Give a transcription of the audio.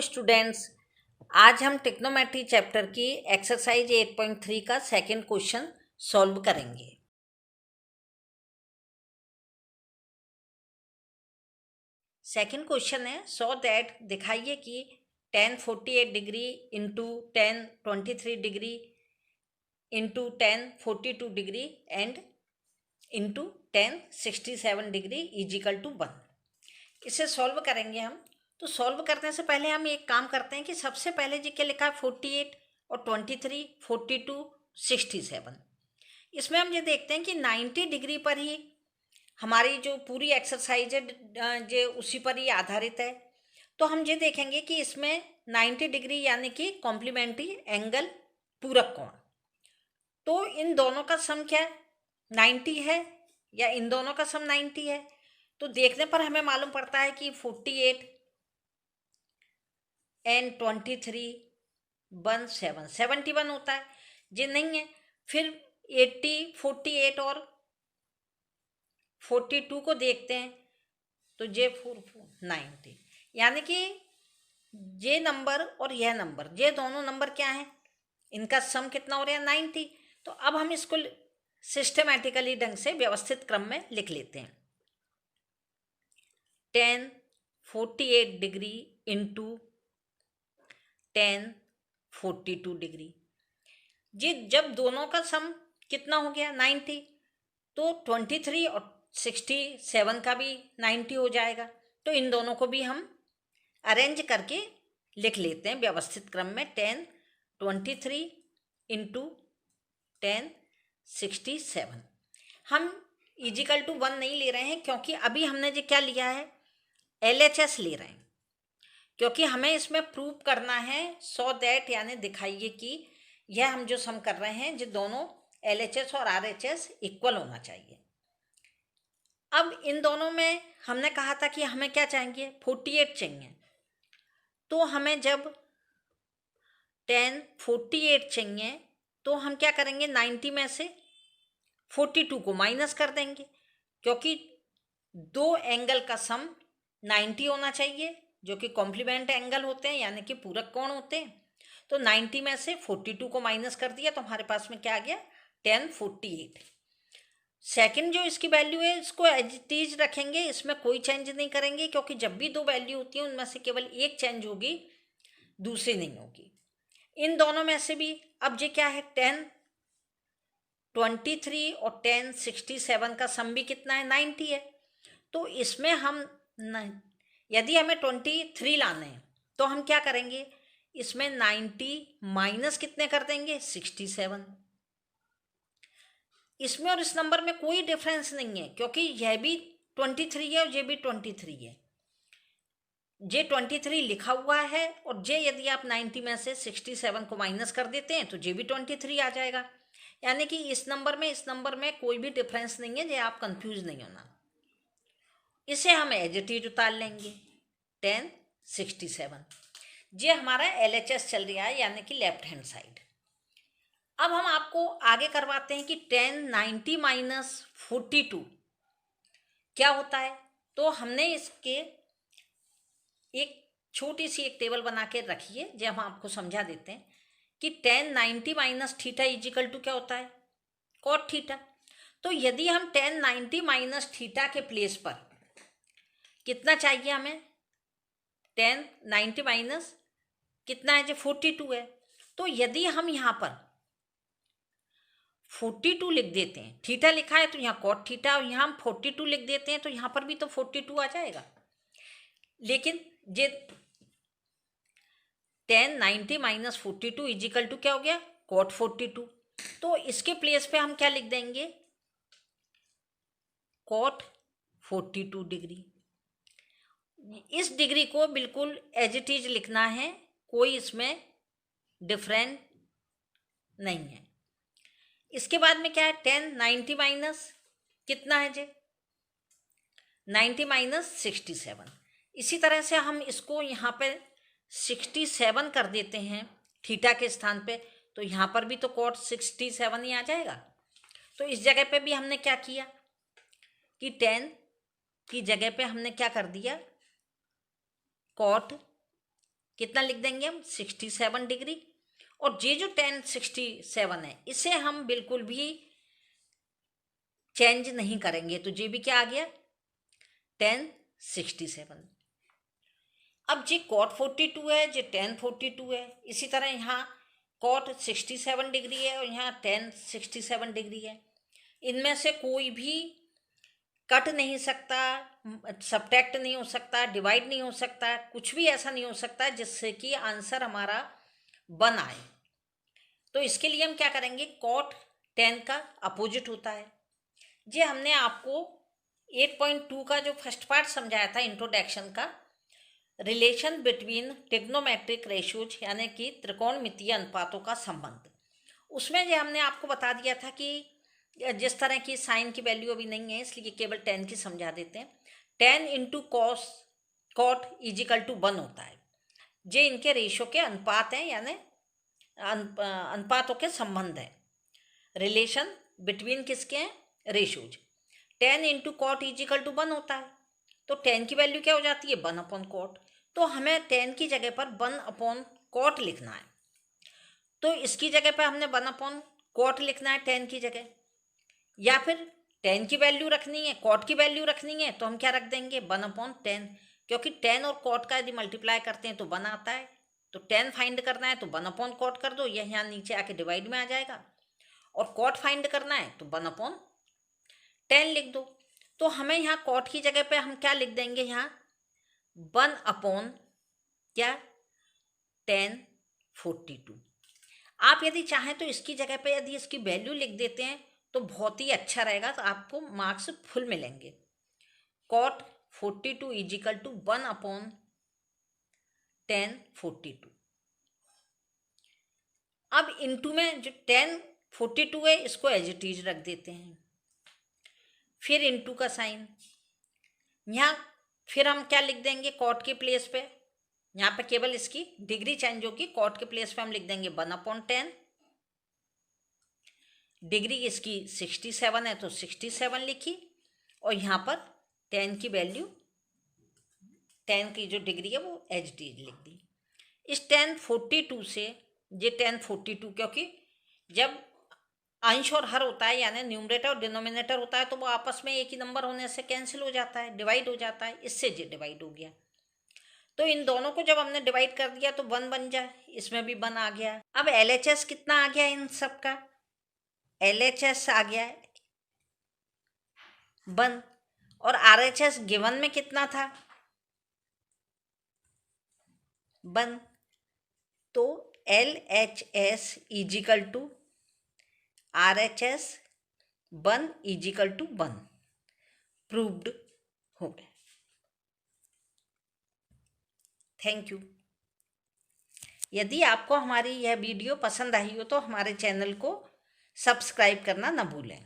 Students, आज हम trigonometry chapter की एक्सरसाइज 8.3 का सेकंड क्वेश्चन सॉल्व करेंगे। सेकंड क्वेश्चन है सो दैट दिखाइए कि tan 48 degree into tan 23 degree into tan 42 degree and into tan 67 degree equal to 1। इसे सॉल्व करेंगे हम। तो सॉल्व करने से पहले हम एक काम करते हैं कि सबसे पहले जी क्या लिखा है 48 और 23, 42, 67। इसमें हम ये देखते हैं कि 90 डिग्री पर ही हमारी जो पूरी एक्सरसाइज है जो उसी पर ही आधारित है। तो हम ये देखेंगे कि इसमें 90 डिग्री यानी कि कॉम्प्लीमेंट्री एंगल पूरक कोण, तो इन दोनों का सम क्या है 90 है या इन दोनों का सम 90 है। तो देखने पर हमें मालूम पड़ता है कि 48 एंड 23 71 होता है। ये नहीं है फिर 80, 48 और 42 को देखते हैं तो ये 90, यानी कि ये नंबर और यह नंबर, ये दोनों नंबर क्या हैं, इनका सम कितना हो रहा है 90। तो अब हम इसको सिस्टमैटिकली ढंग से व्यवस्थित क्रम में लिख लेते हैं। tan 48 degree into tan 42 degree, जी जब दोनों का सम कितना हो गया 90, तो 23 और 67 का भी 90 हो जाएगा। तो इन दोनों को भी हम अरेंज करके लिख लेते हैं व्यवस्थित क्रम में। tan 23 into tan 67। हम इजिकल टू 1 नहीं ले रहे हैं क्योंकि अभी हमने जो क्या लिया है LHS ले रहे हैं, क्योंकि हमें इसमें प्रूव करना है सो दैट, यानी दिखाइए कि यह हम जो सम कर रहे हैं जो दोनों LHS और RHS इक्वल होना चाहिए। अब इन दोनों में हमने कहा था कि हमें क्या चाहिए 48 चाहिए, तो हमें जब tan 48 चाहिए तो हम क्या करेंगे 90 में से 42 को माइनस कर देंगे, क्योंकि दो एंगल का सम 90 होना चाहिए जो कि कॉम्प्लीमेंट एंगल होते हैं यानी कि पूरक कोण होते हैं। तो 90 में से 42 को माइनस कर दिया तो हमारे पास में क्या आ गया tan 48। सेकंड जो इसकी वैल्यू है इसको एज इट इज रखेंगे, इसमें कोई चेंज नहीं करेंगे, क्योंकि जब भी दो वैल्यू होती है उनमें से केवल एक चेंज होगी, दूसरी नहीं होगी। इन दोनों में से भी अब ये क्या है tan 23 और tan 67 का सम भी कितना है 90 है। तो इसमें हम यदि हमें 23 लाना है तो हम क्या करेंगे, इसमें 90 माइनस कितने कर देंगे 67। इसमें और इस नंबर में कोई डिफरेंस नहीं है, क्योंकि यह भी 23 है और ये भी 23 है। जे 23 लिखा हुआ है और जे यदि आप 90 में से 67 को माइनस कर देते हैं तो जे भी 23 आ जाएगा, यानी कि इस नंबर में कोई भी डिफरेंस नहीं है, जे आप कंफ्यूज नहीं होना। इसे हम एज इट इज उतार लेंगे tan 67। ये हमारा LHS चल रहा है यानी कि लेफ्ट हैंड साइड। अब हम आपको आगे करवाते हैं कि tan 90 माइनस 42 क्या होता है। तो हमने इसके एक छोटी सी एक टेबल बना के रखी है, जो हम आपको समझा देते हैं कि tan 90 minus theta equal to क्या होता है cot थीटा। तो यदि हम tan 90 माइनस थीटा के प्लेस पर कितना चाहिए हमें, tan 90 माइनस कितना है जो 42 है, तो यदि हम यहाँ पर 42 लिख देते हैं, थीटा लिखा है तो यहाँ cot थीटा, और यहाँ हम 42 लिख देते हैं तो यहाँ पर भी तो 42 आ जाएगा। लेकिन ये tan 90 माइनस 42 इजिकल टू क्या हो गया cot 42। तो इसके प्लेस पे हम क्या लिख देंगे cot 42 डिग्री। इस डिग्री को बिल्कुल एज इट इज लिखना है, कोई इसमें डिफरेंट नहीं है। इसके बाद में क्या है tan 90 माइनस कितना है जे 90 माइनस 67। इसी तरह से हम इसको यहाँ पे 67 कर देते हैं थीटा के स्थान पे, तो यहाँ पर भी तो cot 67 ही आ जाएगा। तो इस जगह पे भी हमने क्या किया कि tan की जगह पे हमने क्या कर दिया cot कितना लिख देंगे हम 67 डिग्री। और ये जो tan 67 है इसे हम बिल्कुल भी चेंज नहीं करेंगे, तो ये भी क्या आ गया tan 67। अब ये cot 42 है, ये tan 42 है। इसी तरह यहाँ cot 67 डिग्री है और यहाँ tan 67 डिग्री है। इनमें से कोई भी कट नहीं सकता, सब्ट्रैक्ट नहीं हो सकता, डिवाइड नहीं हो सकता, कुछ भी ऐसा नहीं हो सकता जिससे कि आंसर हमारा 1 आए। तो इसके लिए हम क्या करेंगे, cot tan का अपोजिट होता है। ये हमने आपको 8.2 का जो फर्स्ट पार्ट समझाया था इंट्रोडक्शन का, रिलेशन बिटवीन ट्रिग्नोमेट्रिक रेशियोज यानी कि त्रिकोणमितीय अनुपातों का संबंध, उसमें ये हमने आपको बता दिया था कि जिस तरह की साइन की वैल्यू अभी नहीं है इसलिए केवल tan की समझा देते हैं। tan into cot equal to 1 होता है। ये इनके रेशियो के अनुपात हैं, यानी अनुपातों के संबंध है। रिलेशन बिटवीन किसके हैं, ratios. tan into cot equal to 1 होता है, तो tan की वैल्यू क्या हो जाती है 1 अपॉन cot। तो हमें tan की जगह पर 1 अपॉन cot लिखना है, तो इसकी जगह पर हमने 1 अपॉन cot लिखना है tan की जगह, या फिर tan की वैल्यू रखनी है, cot की वैल्यू रखनी है, तो हम क्या रख देंगे 1 अपॉन tan, क्योंकि tan और cot का यदि मल्टीप्लाई करते हैं तो 1 आता है। तो tan फाइंड करना है तो 1 अपॉन cot कर दो, यह यहाँ नीचे आके डिवाइड में आ जाएगा। और cot फाइंड करना है तो 1 अपॉन tan लिख दो। तो हमें यहाँ cot की जगह पे हम क्या लिख देंगे, यहाँ 1 अपॉन क्या tan 42। आप यदि चाहें तो इसकी जगह पे यदि इसकी वैल्यू लिख देते हैं तो बहुत ही अच्छा रहेगा, तो आपको मार्क्स फुल मिलेंगे। cot 42 equal to 1 upon tan 42। अब इनटू में जो tan 42 है इसको एज इट इज रख देते हैं, फिर इनटू का साइन। यहाँ फिर हम क्या लिख देंगे cot के प्लेस पे, यहाँ पे केवल इसकी डिग्री चेंज होगी, cot के प्लेस पे हम लिख देंगे 1 अपॉन tan। डिग्री इसकी 67 है तो 67 लिखी, और यहाँ पर tan की वैल्यू, tan की जो डिग्री है वो एच डी लिख दी। इस tan 42 से ये tan 42, क्योंकि जब अंश और हर होता है यानी न्यूमरेटर और डिनोमिनेटर होता है तो वो आपस में एक ही नंबर होने से कैंसिल हो जाता है, डिवाइड हो जाता है, इससे ये डिवाइड हो गया। तो इन दोनों को जब हमने डिवाइड कर दिया तो 1 बन जाए, इसमें भी 1 आ गया। अब LHS कितना आ गया इन सब का, LHS आ गया 1, और RHS गिवन में कितना था 1, तो LHS equal to RHS 1 equal to 1 प्रूव्ड हो गया। Thank you. यदि आपको हमारी यह वीडियो पसंद आई हो तो हमारे चैनल को सब्सक्राइब करना न भूलें।